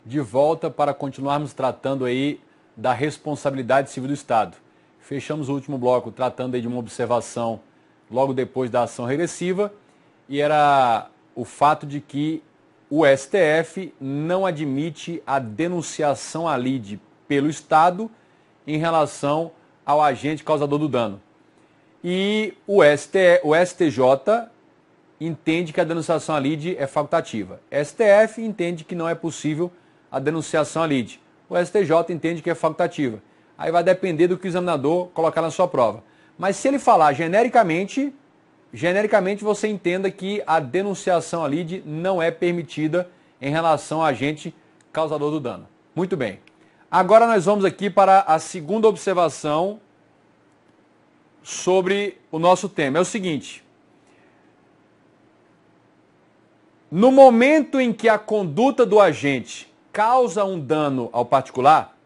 de volta para continuarmos tratando aí da responsabilidade civil do Estado. Fechamos o último bloco tratando aí de uma observação logo depois da ação regressiva, e era o fato de que o STF não admite a denunciação à lide pelo Estado em relação ao agente causador do dano. E o STJ entende que a denunciação à lide é facultativa. STF entende que não é possível a denunciação à lide. O STJ entende que é facultativa. Aí vai depender do que o examinador colocar na sua prova. Mas se ele falar genericamente você entenda que a denunciação à lide não é permitida em relação ao agente causador do dano. Muito bem. Agora nós vamos aqui para a segunda observação sobre o nosso tema. É o seguinte: no momento em que a conduta do agente causa um dano ao particular,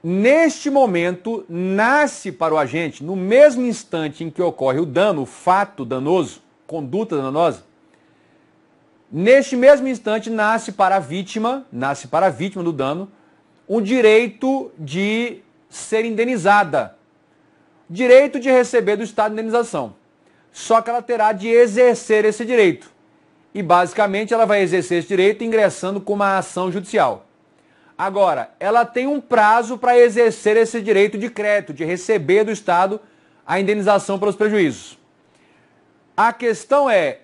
neste momento nasce para o agente, no mesmo instante em que ocorre o dano, o fato danoso, conduta danosa, neste mesmo instante nasce para a vítima do dano, o direito de ser indenizada, direito de receber do Estado indenização. Só que ela terá de exercer esse direito. E basicamente ela vai exercer esse direito ingressando com uma ação judicial. Agora, ela tem um prazo para exercer esse direito de crédito, de receber do Estado a indenização pelos prejuízos. A questão é,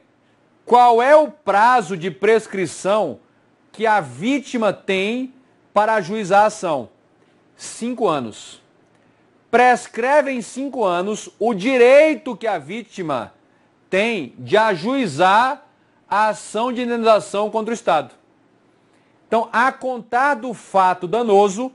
qual é o prazo de prescrição que a vítima tem para ajuizar a ação? 5 anos. Prescreve em 5 anos o direito que a vítima tem de ajuizar a ação de indenização contra o Estado. Então, a contar do fato danoso,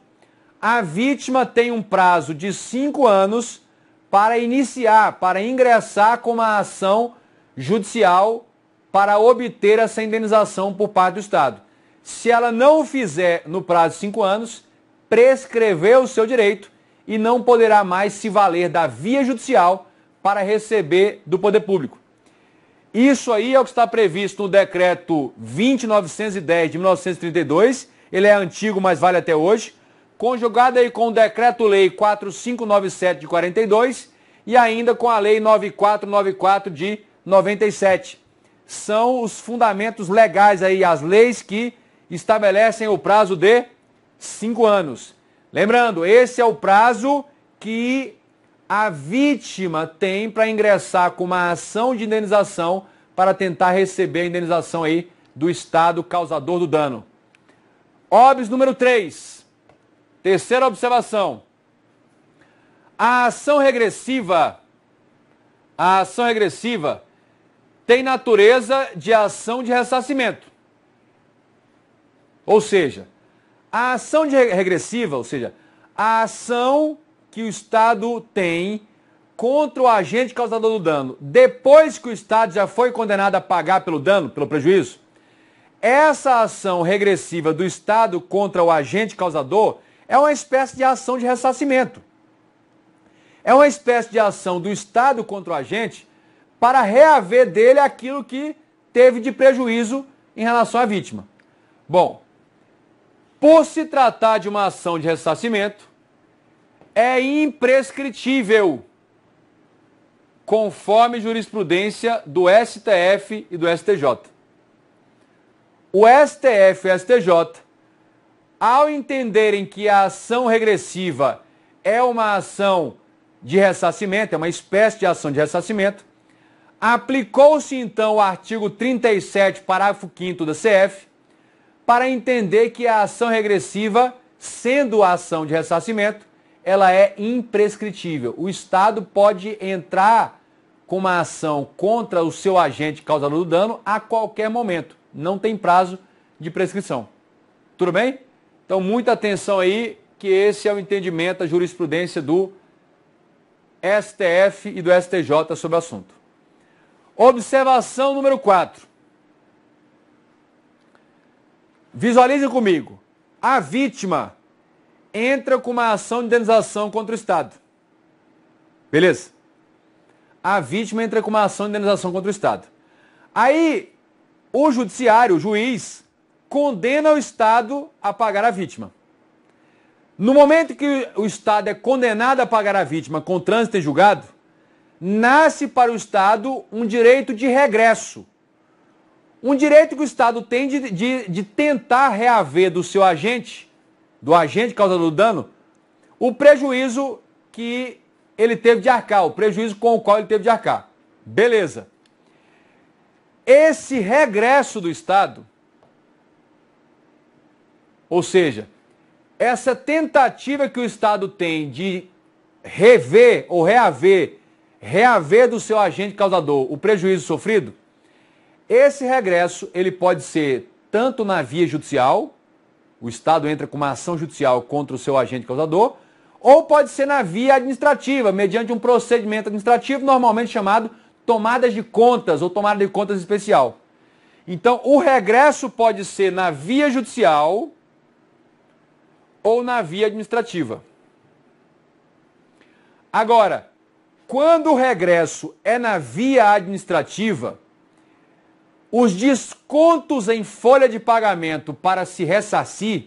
a vítima tem um prazo de 5 anos para ingressar com uma ação judicial para obter essa indenização por parte do Estado. Se ela não o fizer no prazo de 5 anos, prescreveu o seu direito e não poderá mais se valer da via judicial para receber do poder público. Isso aí é o que está previsto no decreto 20.910 de 1932, ele é antigo, mas vale até hoje, conjugado aí com o decreto-lei 4597 de 42 e ainda com a lei 9494 de 97. São os fundamentos legais aí, as leis que estabelecem o prazo de 5 anos. Lembrando, esse é o prazo que a vítima tem para ingressar com uma ação de indenização para tentar receber a indenização aí do Estado causador do dano. Óbvio número 3. Terceira observação. A ação regressiva tem natureza de ação de ressarcimento. Ou seja, a ação regressiva, ou seja, a ação que o Estado tem contra o agente causador do dano, depois que o Estado já foi condenado a pagar pelo dano, pelo prejuízo, essa ação regressiva do Estado contra o agente causador é uma espécie de ação de ressarcimento. É uma espécie de ação do Estado contra o agente para reaver dele aquilo que teve de prejuízo em relação à vítima. Bom, por se tratar de uma ação de ressarcimento, é imprescritível, conforme jurisprudência do STF e do STJ. O STF e o STJ, ao entenderem que a ação regressiva é uma ação de ressarcimento, é uma espécie de ação de ressarcimento, aplicou-se então o artigo 37, parágrafo 5º da CF, para entender que a ação regressiva, sendo a ação de ressarcimento, ela é imprescritível. O Estado pode entrar com uma ação contra o seu agente causador do dano a qualquer momento. Não tem prazo de prescrição. Tudo bem? Então, muita atenção aí, que esse é o entendimento, a jurisprudência do STF e do STJ sobre o assunto. Observação número 4. Visualizem comigo. A vítima entra com uma ação de indenização contra o Estado. Beleza? A vítima entra com uma ação de indenização contra o Estado. Aí, o judiciário, o juiz, condena o Estado a pagar a vítima. No momento que o Estado é condenado a pagar a vítima com trânsito em julgado, nasce para o Estado um direito de regresso. Um direito que o Estado tem de tentar reaver do seu agente, do agente causador do dano, o prejuízo que ele teve de arcar, o prejuízo com o qual ele teve de arcar. Beleza. Esse regresso do Estado, ou seja, essa tentativa que o Estado tem de rever ou reaver do seu agente causador o prejuízo sofrido, esse regresso ele pode ser tanto na via judicial, o Estado entra com uma ação judicial contra o seu agente causador, ou pode ser na via administrativa, mediante um procedimento administrativo normalmente chamado tomada de contas ou tomada de contas especial. Então, o regresso pode ser na via judicial ou na via administrativa. Agora, quando o regresso é na via administrativa, os descontos em folha de pagamento para se ressarcir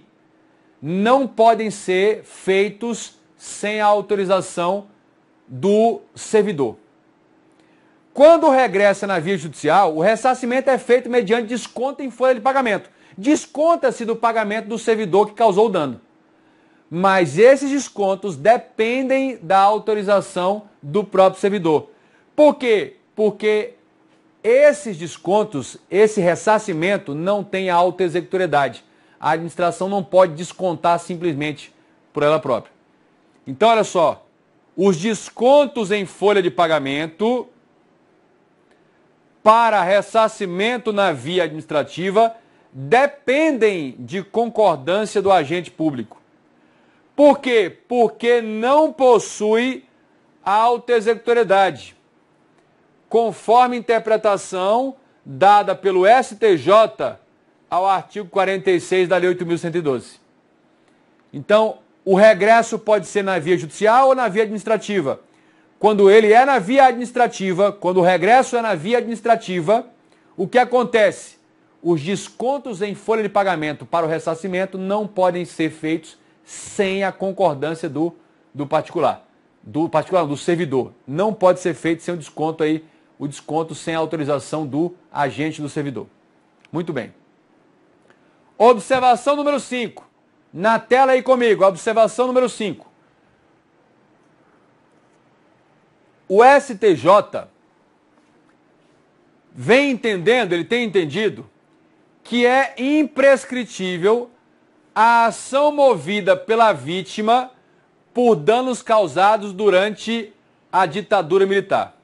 não podem ser feitos sem a autorização do servidor. Quando regressa na via judicial, o ressarcimento é feito mediante desconto em folha de pagamento. Desconta-se do pagamento do servidor que causou o dano. Mas esses descontos dependem da autorização do próprio servidor. Por quê? Porque esses descontos, esse ressarcimento não tem autoexecutoriedade. A administração não pode descontar simplesmente por ela própria. Então, olha só, os descontos em folha de pagamento para ressarcimento na via administrativa dependem de concordância do agente público. Por quê? Porque não possui autoexecutoriedade, conforme interpretação dada pelo STJ ao artigo 46 da Lei 8.112. Então, o regresso pode ser na via judicial ou na via administrativa. Quando ele é na via administrativa, quando o regresso é na via administrativa, o que acontece? Os descontos em folha de pagamento para o ressarcimento não podem ser feitos sem a concordância do servidor. Não pode ser feito sem o desconto sem a autorização do agente do servidor. Muito bem. Observação número 5. Na tela aí comigo, observação número 5. O STJ vem entendendo, ele tem entendido, que é imprescritível a ação movida pela vítima por danos causados durante a ditadura militar.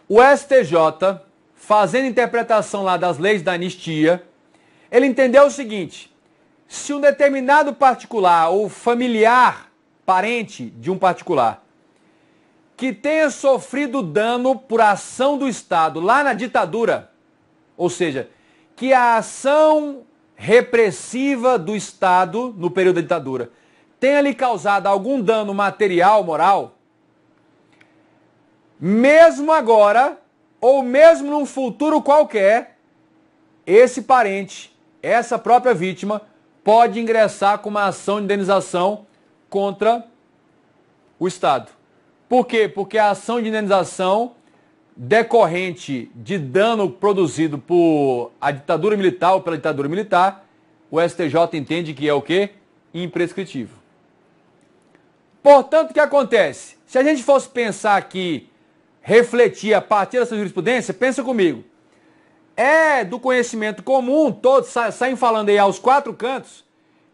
O STJ, fazendo interpretação lá das leis da anistia, ele entendeu o seguinte: se um determinado particular ou familiar, parente de um particular, que tenha sofrido dano por ação do Estado lá na ditadura, ou seja, que a ação repressiva do Estado no período da ditadura tenha lhe causado algum dano material, moral, mesmo agora, ou mesmo num futuro qualquer, esse parente, essa própria vítima, pode ingressar com uma ação de indenização contra o Estado. Por quê? Porque a ação de indenização decorrente de dano produzido por a ditadura militar ou pela ditadura militar, o STJ entende que é o quê? Imprescritível. Portanto, o que acontece? Se a gente fosse pensar aqui, refletir a partir dessa jurisprudência, pensa comigo. É do conhecimento comum, todos saem falando aí aos quatro cantos,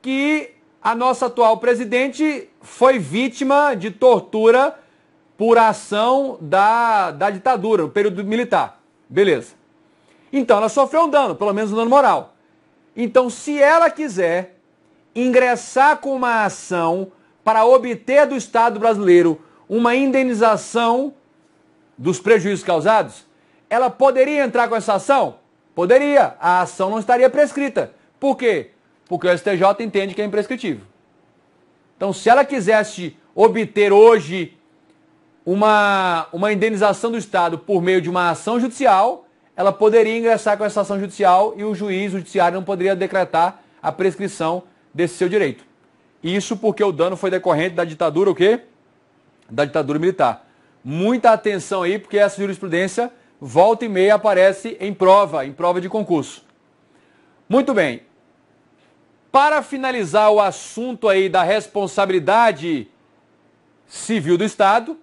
que a nossa atual presidente foi vítima de tortura por ação da ditadura, no período militar. Beleza. Então, ela sofreu um dano, pelo menos um dano moral. Então, se ela quiser ingressar com uma ação para obter do Estado brasileiro uma indenização dos prejuízos causados, ela poderia entrar com essa ação? Poderia. A ação não estaria prescrita. Por quê? Porque o STJ entende que é imprescritível. Então, se ela quisesse obter hoje uma indenização do Estado por meio de uma ação judicial, ela poderia ingressar com essa ação judicial e o juiz, o judiciário, não poderia decretar a prescrição desse seu direito. Isso porque o dano foi decorrente da ditadura, o quê? Da ditadura militar. Muita atenção aí, porque essa jurisprudência, volta e meia, aparece em prova de concurso. Muito bem. Para finalizar o assunto aí da responsabilidade civil do Estado,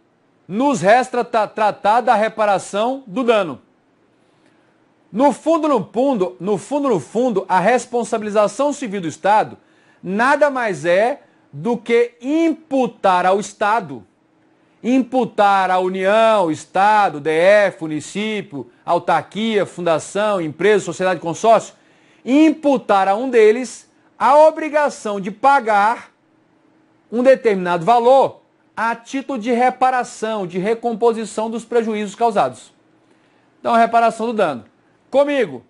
nos resta tratar da reparação do dano. No fundo, a responsabilização civil do Estado nada mais é do que imputar ao Estado, imputar à União, Estado, DF, município, autarquia, fundação, empresa, sociedade, consórcio, imputar a um deles a obrigação de pagar um determinado valor a título de reparação, de recomposição dos prejuízos causados. Então, a reparação do dano. Comigo,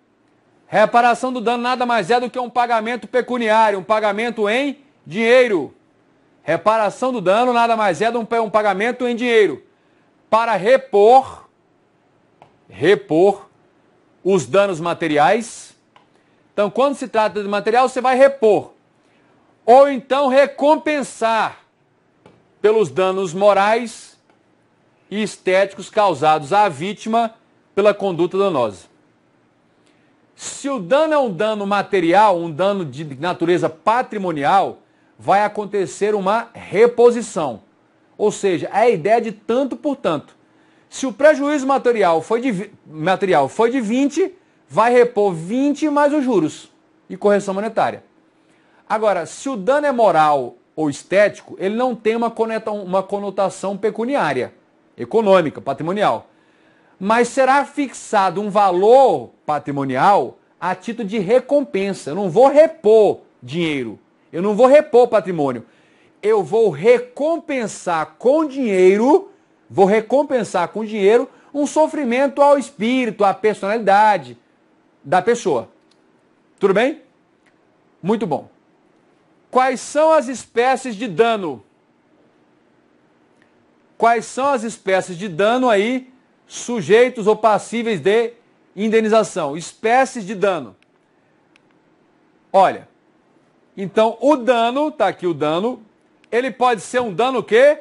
reparação do dano nada mais é do que um pagamento pecuniário, um pagamento em dinheiro. Reparação do dano nada mais é do que um pagamento em dinheiro para repor os danos materiais. Então, quando se trata de material, você vai repor. Ou então recompensar pelos danos morais e estéticos causados à vítima pela conduta danosa. Se o dano é um dano material, um dano de natureza patrimonial, vai acontecer uma reposição. Ou seja, é a ideia de tanto por tanto. Se o prejuízo material foi de 20, vai repor 20 mais os juros e correção monetária. Agora, se o dano é moral ou estético, ele não tem uma conotação pecuniária, econômica, patrimonial. Mas será fixado um valor patrimonial a título de recompensa. Eu não vou repor dinheiro, eu não vou repor patrimônio. Eu vou recompensar com dinheiro, um sofrimento ao espírito, à personalidade da pessoa. Tudo bem? Muito bom. Quais são as espécies de dano? Quais são as espécies de dano aí sujeitos ou passíveis de indenização? Espécies de dano. Olha, então o dano, tá aqui o dano, ele pode ser um dano o quê?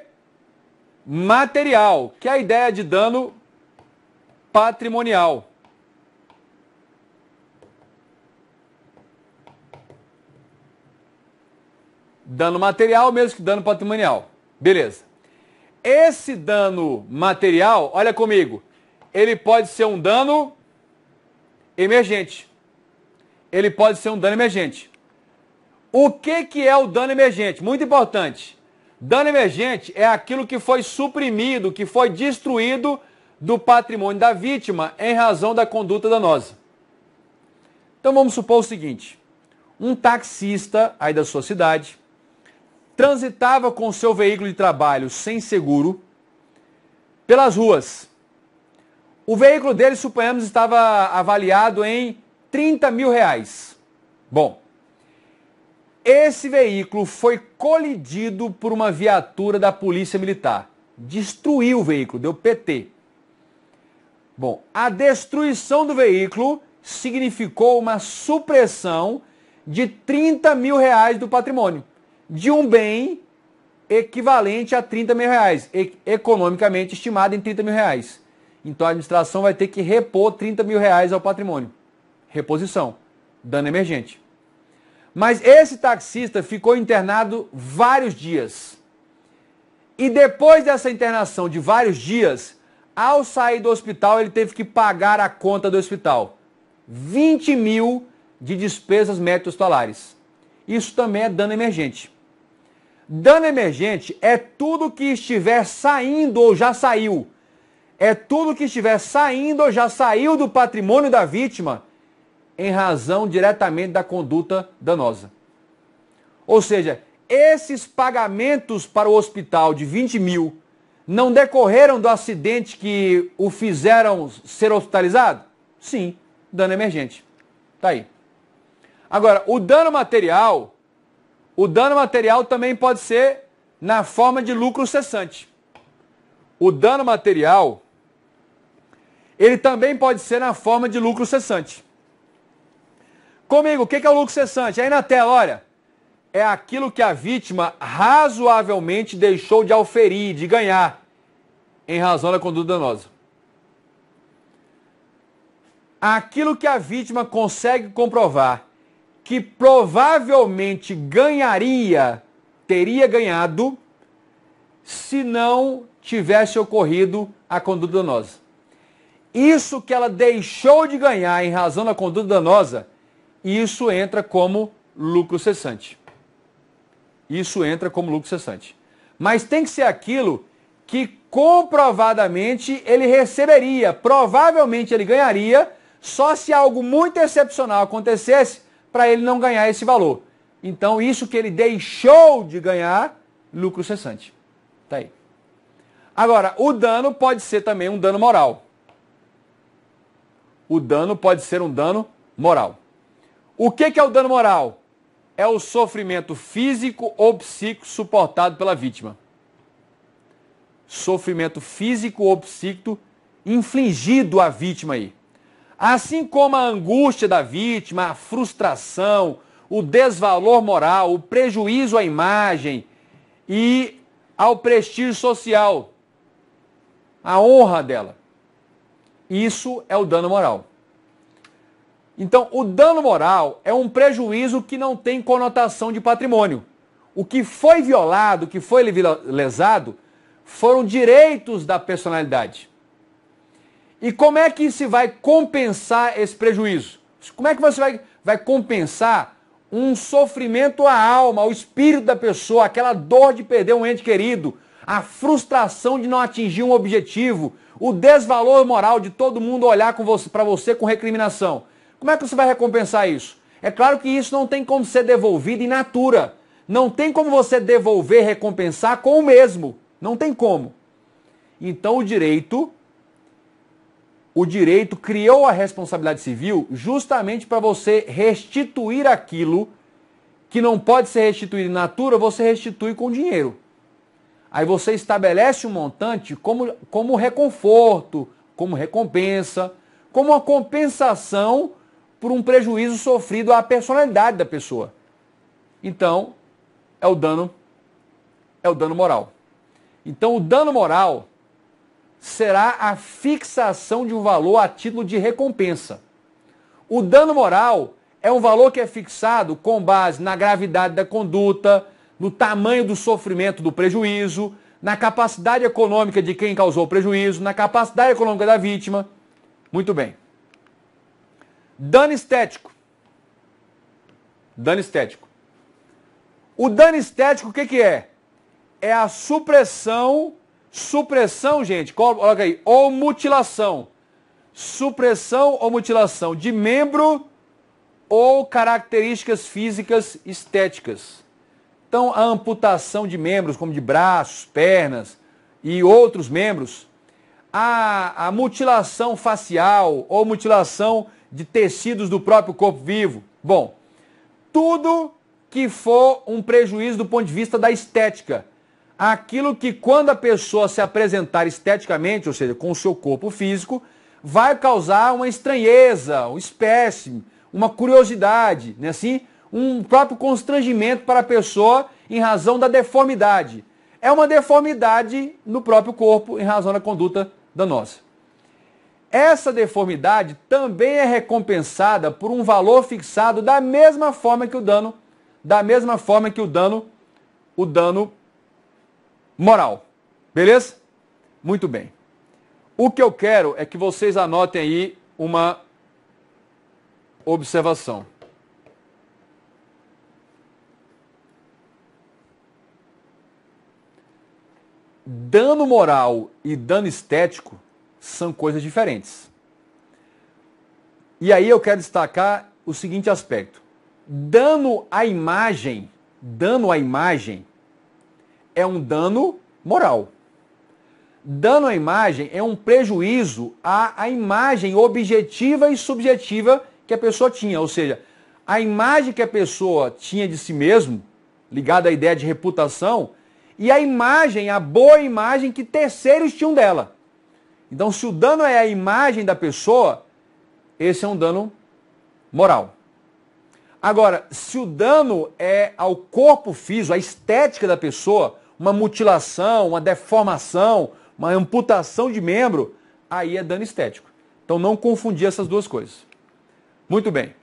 Material, que é a ideia de dano patrimonial. Dano material mesmo que dano patrimonial. Beleza. Esse dano material, olha comigo, ele pode ser um dano emergente. Ele pode ser um dano emergente. O que é o dano emergente? Muito importante. Dano emergente é aquilo que foi suprimido, que foi destruído do patrimônio da vítima em razão da conduta danosa. Então vamos supor o seguinte. Um taxista aí da sua cidade transitava com seu veículo de trabalho sem seguro pelas ruas. O veículo dele, suponhamos, estava avaliado em 30 mil reais. Bom, esse veículo foi colidido por uma viatura da Polícia Militar. Destruiu o veículo, deu PT. Bom, a destruição do veículo significou uma supressão de 30 mil reais do patrimônio, de um bem equivalente a 30 mil reais, economicamente estimado em 30 mil reais. Então a administração vai ter que repor 30 mil reais ao patrimônio. Reposição, dano emergente. Mas esse taxista ficou internado vários dias. E depois dessa internação de vários dias, ao sair do hospital, ele teve que pagar a conta do hospital. 20 mil de despesas médicas hospitalares. Isso também é dano emergente. Dano emergente é tudo que estiver saindo ou já saiu. É tudo que estiver saindo ou já saiu do patrimônio da vítima em razão diretamente da conduta danosa. Ou seja, esses pagamentos para o hospital de 20 mil não decorreram do acidente que o fizeram ser hospitalizado? Sim, dano emergente. Tá aí. Agora, o dano material também pode ser na forma de lucro cessante. O dano material, ele também pode ser na forma de lucro cessante. Comigo, o que é o lucro cessante? Aí na tela, olha, é aquilo que a vítima razoavelmente deixou de auferir, de ganhar, em razão da conduta danosa. Aquilo que a vítima consegue comprovar que provavelmente ganharia, teria ganhado, se não tivesse ocorrido a conduta danosa. Isso que ela deixou de ganhar em razão da conduta danosa, isso entra como lucro cessante. Isso entra como lucro cessante. Mas tem que ser aquilo que comprovadamente ele receberia, provavelmente ele ganharia, só se algo muito excepcional acontecesse para ele não ganhar esse valor. Então, isso que ele deixou de ganhar, lucro cessante. Tá aí. Agora, o dano pode ser também um dano moral. O dano pode ser um dano moral. O que é o dano moral? É o sofrimento físico ou psíquico suportado pela vítima. Sofrimento físico ou psíquico infligido à vítima aí. Assim como a angústia da vítima, a frustração, o desvalor moral, o prejuízo à imagem e ao prestígio social, a honra dela. Isso é o dano moral. Então, o dano moral é um prejuízo que não tem conotação de patrimônio. O que foi violado, o que foi lesado, foram direitos da personalidade. E como é que se vai compensar esse prejuízo? Como é que você vai compensar um sofrimento à alma, ao espírito da pessoa, aquela dor de perder um ente querido, a frustração de não atingir um objetivo, o desvalor moral de todo mundo olhar para você com recriminação? Como é que você vai recompensar isso? É claro que isso não tem como ser devolvido in natura. Não tem como você devolver, recompensar com o mesmo. Não tem como. Então o direito criou a responsabilidade civil justamente para você restituir aquilo que não pode ser restituído in natura, você restitui com dinheiro. Aí você estabelece um montante como reconforto, como recompensa, como uma compensação por um prejuízo sofrido à personalidade da pessoa. Então, é o dano moral. Então, o dano moral será a fixação de um valor a título de recompensa. O dano moral é um valor que é fixado com base na gravidade da conduta, no tamanho do sofrimento do prejuízo, na capacidade econômica de quem causou o prejuízo, na capacidade econômica da vítima. Muito bem. Dano estético. Dano estético. O dano estético, o que é? É a supressão, gente, coloca aí, ou mutilação. Supressão ou mutilação de membro ou características físicas estéticas. Então, a amputação de membros, como de braços, pernas e outros membros, a mutilação facial ou mutilação de tecidos do próprio corpo vivo. Bom, tudo que for um prejuízo do ponto de vista da estética. Aquilo que quando a pessoa se apresentar esteticamente, ou seja, com o seu corpo físico, vai causar uma estranheza, um espécime, uma curiosidade, né? Assim, um próprio constrangimento para a pessoa em razão da deformidade. É uma deformidade no próprio corpo em razão da conduta danosa. Essa deformidade também é recompensada por um valor fixado da mesma forma que o dano moral. Beleza? Muito bem. O que eu quero é que vocês anotem aí uma observação. Dano moral e dano estético são coisas diferentes. E aí eu quero destacar o seguinte aspecto. Dano à imagem é um dano moral. Dano à imagem é um prejuízo à imagem objetiva e subjetiva que a pessoa tinha. Ou seja, a imagem que a pessoa tinha de si mesmo, ligada à ideia de reputação, e a boa imagem que terceiros tinham dela. Então, se o dano é a imagem da pessoa, esse é um dano moral. Agora, se o dano é ao corpo físico, à estética da pessoa, uma mutilação, uma deformação, uma amputação de membro, aí é dano estético. Então, não confundir essas duas coisas. Muito bem.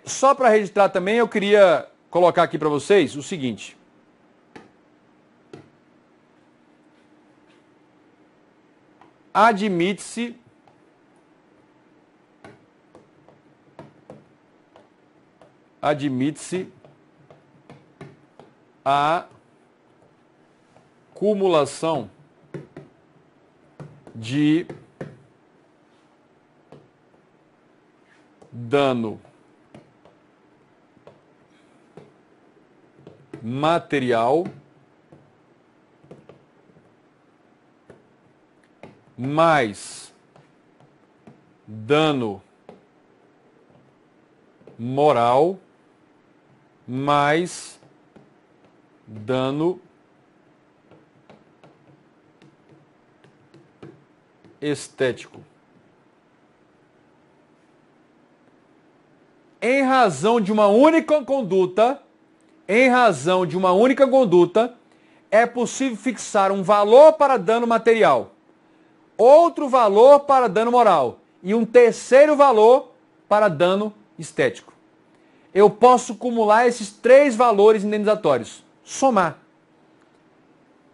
Só para registrar também, eu queria colocar aqui para vocês o seguinte. Admite-se a cumulação de dano material mais dano moral mais dano estético. Em razão de uma única conduta, é possível fixar um valor para dano material, outro valor para dano moral e um terceiro valor para dano estético. Eu posso acumular esses 3 valores indenizatórios, somar.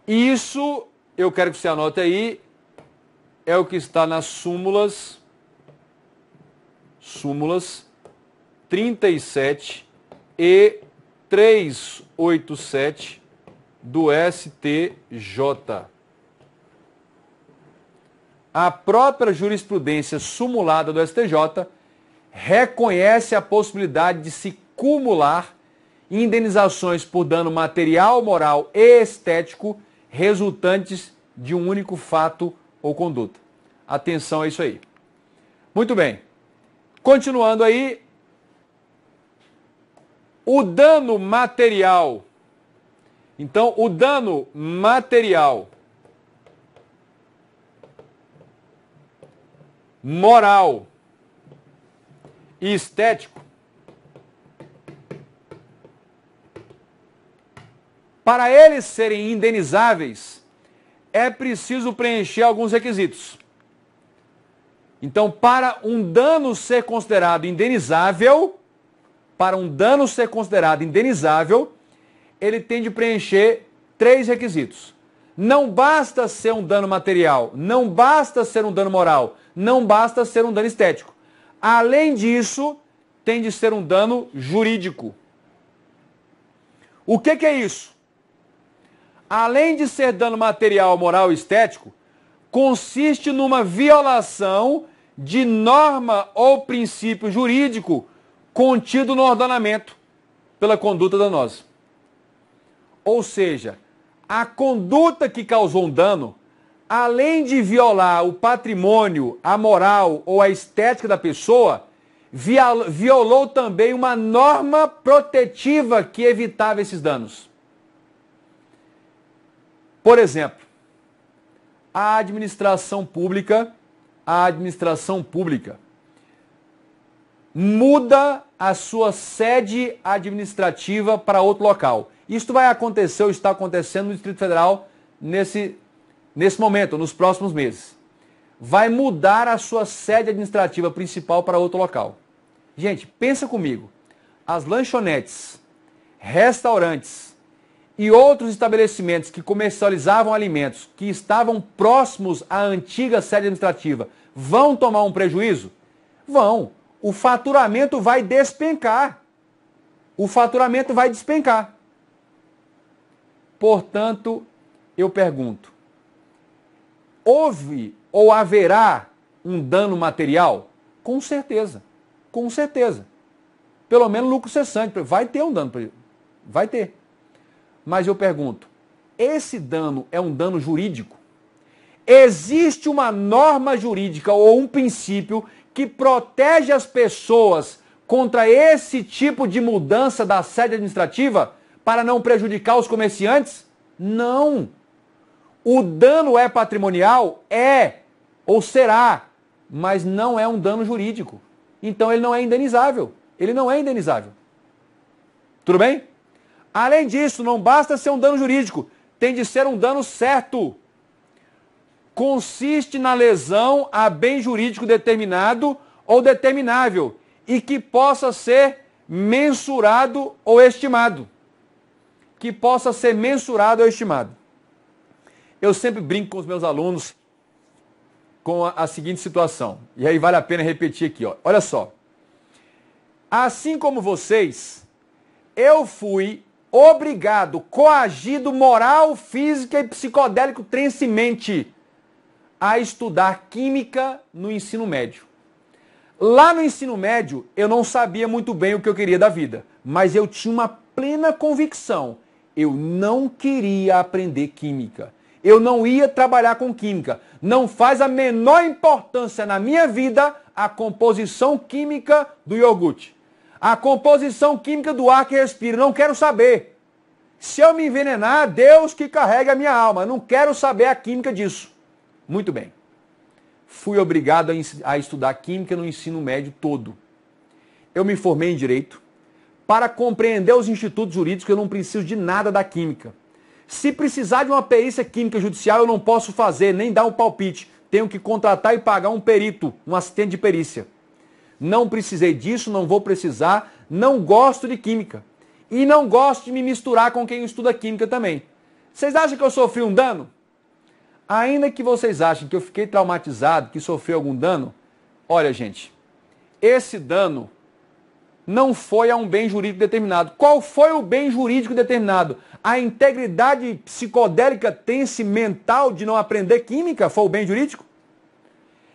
Isso, eu quero que você anote aí, é o que está nas súmulas 37 e 387 do STJ. A própria jurisprudência sumulada do STJ reconhece a possibilidade de se cumular indenizações por dano material, moral e estético resultantes de um único fato ou conduta. Atenção a isso aí. Muito bem. Continuando aí, o dano material. Então, o dano material, moral e estético, para eles serem indenizáveis, é preciso preencher alguns requisitos. Então, para um dano ser considerado indenizável, ele tem de preencher 3 requisitos. Não basta ser um dano material, não basta ser um dano moral, não basta ser um dano estético. Além disso, tem de ser um dano jurídico. O que é isso? Além de ser dano material, moral e estético, consiste numa violação de norma ou princípio jurídico contido no ordenamento pela conduta danosa. Ou seja, a conduta que causou um dano, além de violar o patrimônio, a moral ou a estética da pessoa, violou também uma norma protetiva que evitava esses danos. Por exemplo, a administração pública muda a sua sede administrativa para outro local. Isto vai acontecer ou está acontecendo no Distrito Federal nesse momento, nos próximos meses. Vai mudar a sua sede administrativa principal para outro local. Gente, pensa comigo. As lanchonetes, restaurantes e outros estabelecimentos que comercializavam alimentos que estavam próximos à antiga sede administrativa vão tomar um prejuízo? Vão. O faturamento vai despencar. Portanto, eu pergunto, houve ou haverá um dano material? Com certeza. Pelo menos lucro cessante. Vai ter um dano. Vai ter. Mas eu pergunto, esse dano é um dano jurídico? Existe uma norma jurídica ou um princípio que protege as pessoas contra esse tipo de mudança da sede administrativa para não prejudicar os comerciantes? Não. O dano é patrimonial? É. ou será, mas não é um dano jurídico. Então ele não é indenizável. Ele não é indenizável. Tudo bem? Além disso, não basta ser um dano jurídico, tem de ser um dano certo. Consiste na lesão a bem jurídico determinado ou determinável e que possa ser mensurado ou estimado. Que possa ser mensurado ou estimado. Eu sempre brinco com os meus alunos com a seguinte situação. E aí vale a pena repetir aqui, ó. Olha só. Assim como vocês, eu fui obrigado, coagido, moral, física e psicodélico trensemente a estudar química no ensino médio. Lá no ensino médio, eu não sabia muito bem o que eu queria da vida, mas eu tinha uma plena convicção. Eu não queria aprender química. Eu não ia trabalhar com química. Não faz a menor importância na minha vida a composição química do iogurte. A composição química do ar que respiro. Não quero saber. Se eu me envenenar, Deus que carrega a minha alma. Não quero saber a química disso. Muito bem. Fui obrigado a estudar química no ensino médio todo. Eu me formei em Direito. Para compreender os institutos jurídicos, eu não preciso de nada da química. Se precisar de uma perícia química judicial, eu não posso fazer, nem dar um palpite. Tenho que contratar e pagar um perito, um assistente de perícia. Não precisei disso, não vou precisar, não gosto de química. E não gosto de me misturar com quem estuda química também. Vocês acham que eu sofri um dano? Ainda que vocês achem que eu fiquei traumatizado, que sofri algum dano, olha, gente, esse dano não foi a um bem jurídico determinado. Qual foi o bem jurídico determinado? A integridade psicodélica tense mental de não aprender química foi o bem jurídico?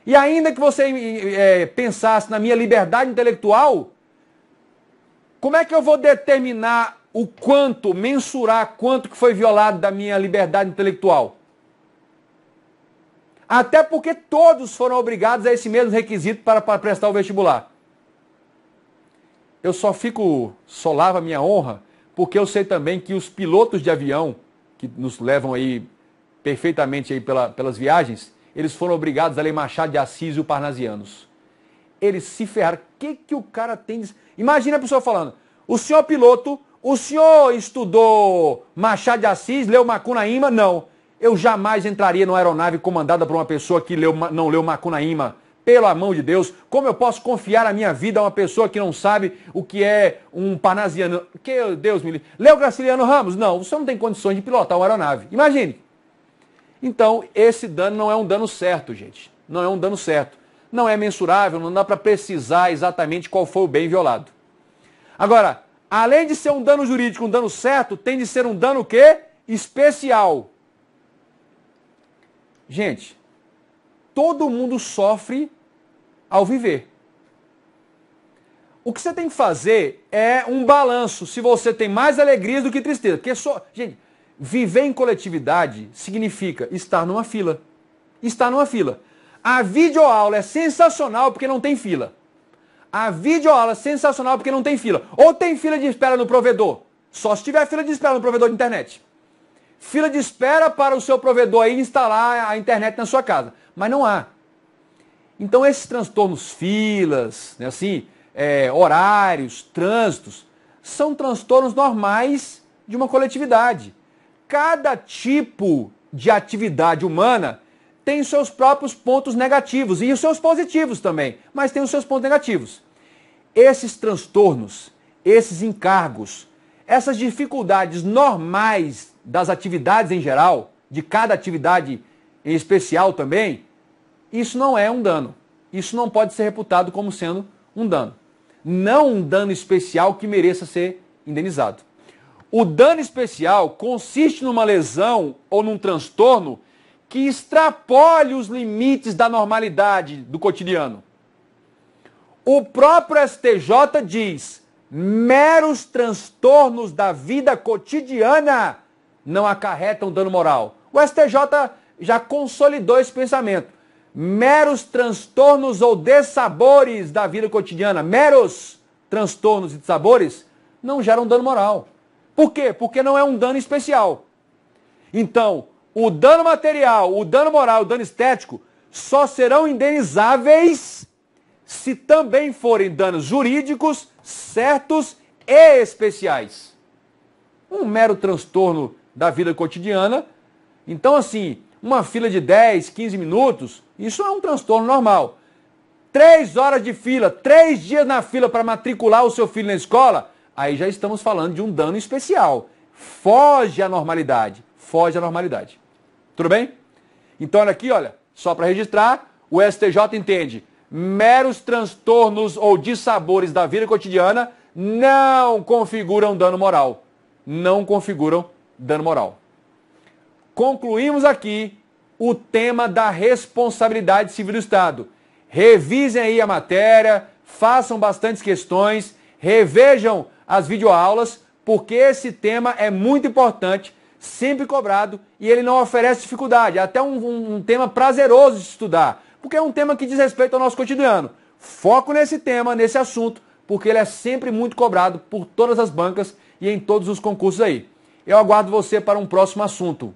E ainda que você pensasse na minha liberdade intelectual, como é que eu vou determinar o quanto, mensurar quanto que foi violado da minha liberdade intelectual? Até porque todos foram obrigados a esse mesmo requisito para prestar o vestibular. Eu só lavo a minha honra, porque eu sei também que os pilotos de avião, que nos levam aí perfeitamente aí pelas viagens, eles foram obrigados a ler Machado de Assis e o Parnasianos. Eles se ferraram. O que o cara tem de... Imagina a pessoa falando, o senhor piloto, o senhor estudou Machado de Assis, leu Macunaíma? Não. Eu jamais entraria numa aeronave comandada por uma pessoa que não leu Macunaíma. Pelo amor de Deus, como eu posso confiar a minha vida a uma pessoa que não sabe o que é um parnasiano? Que Deus me livre. Leu Graciliano Ramos? Não, você não tem condições de pilotar uma aeronave. Imagine. Então, esse dano não é um dano certo, gente. Não é um dano certo. Não é mensurável, não dá para precisar exatamente qual foi o bem violado. Agora, além de ser um dano jurídico, um dano certo, tem de ser um dano o quê? Especial. Gente, todo mundo sofre ao viver. O que você tem que fazer é um balanço, se você tem mais alegrias do que tristeza. Porque gente, viver em coletividade significa estar numa fila. Estar numa fila. A videoaula é sensacional porque não tem fila. A videoaula é sensacional porque não tem fila. Ou tem fila de espera no provedor. Só se tiver fila de espera no provedor de internet. Fila de espera para o seu provedor aí instalar a internet na sua casa. Mas não há. Então esses transtornos, filas, né, assim, horários, trânsitos, são transtornos normais de uma coletividade. Cada tipo de atividade humana tem os seus próprios pontos negativos e os seus positivos também, mas tem os seus pontos negativos. Esses transtornos, esses encargos, essas dificuldades normais das atividades em geral, de cada atividade em especial também, isso não é um dano. Isso não pode ser reputado como sendo um dano. Não um dano especial que mereça ser indenizado. O dano especial consiste numa lesão ou num transtorno que extrapole os limites da normalidade do cotidiano. O próprio STJ diz: meros transtornos da vida cotidiana não acarretam dano moral. O STJ já consolidou esse pensamento. Meros transtornos ou dessabores da vida cotidiana, meros transtornos e dessabores, não geram dano moral. Por quê? Porque não é um dano especial. Então, o dano material, o dano moral, o dano estético, só serão indenizáveis se também forem danos jurídicos, certos e especiais. Um mero transtorno da vida cotidiana. Então, assim, uma fila de 10, 15 minutos, isso é um transtorno normal. 3 horas de fila, 3 dias na fila para matricular o seu filho na escola, aí já estamos falando de um dano especial. Foge à normalidade. Foge à normalidade. Tudo bem? Então, olha aqui, olha, só para registrar, o STJ entende: meros transtornos ou dissabores da vida cotidiana não configuram dano moral. Não configuram dano moral. Concluímos aqui o tema da responsabilidade civil do Estado. Revisem aí a matéria, façam bastantes questões, revejam as videoaulas, porque esse tema é muito importante, sempre cobrado, e ele não oferece dificuldade. É até um tema prazeroso de estudar, porque é um tema que diz respeito ao nosso cotidiano. Foco nesse tema, nesse assunto, porque ele é sempre muito cobrado por todas as bancas e em todos os concursos aí. Eu aguardo você para um próximo assunto.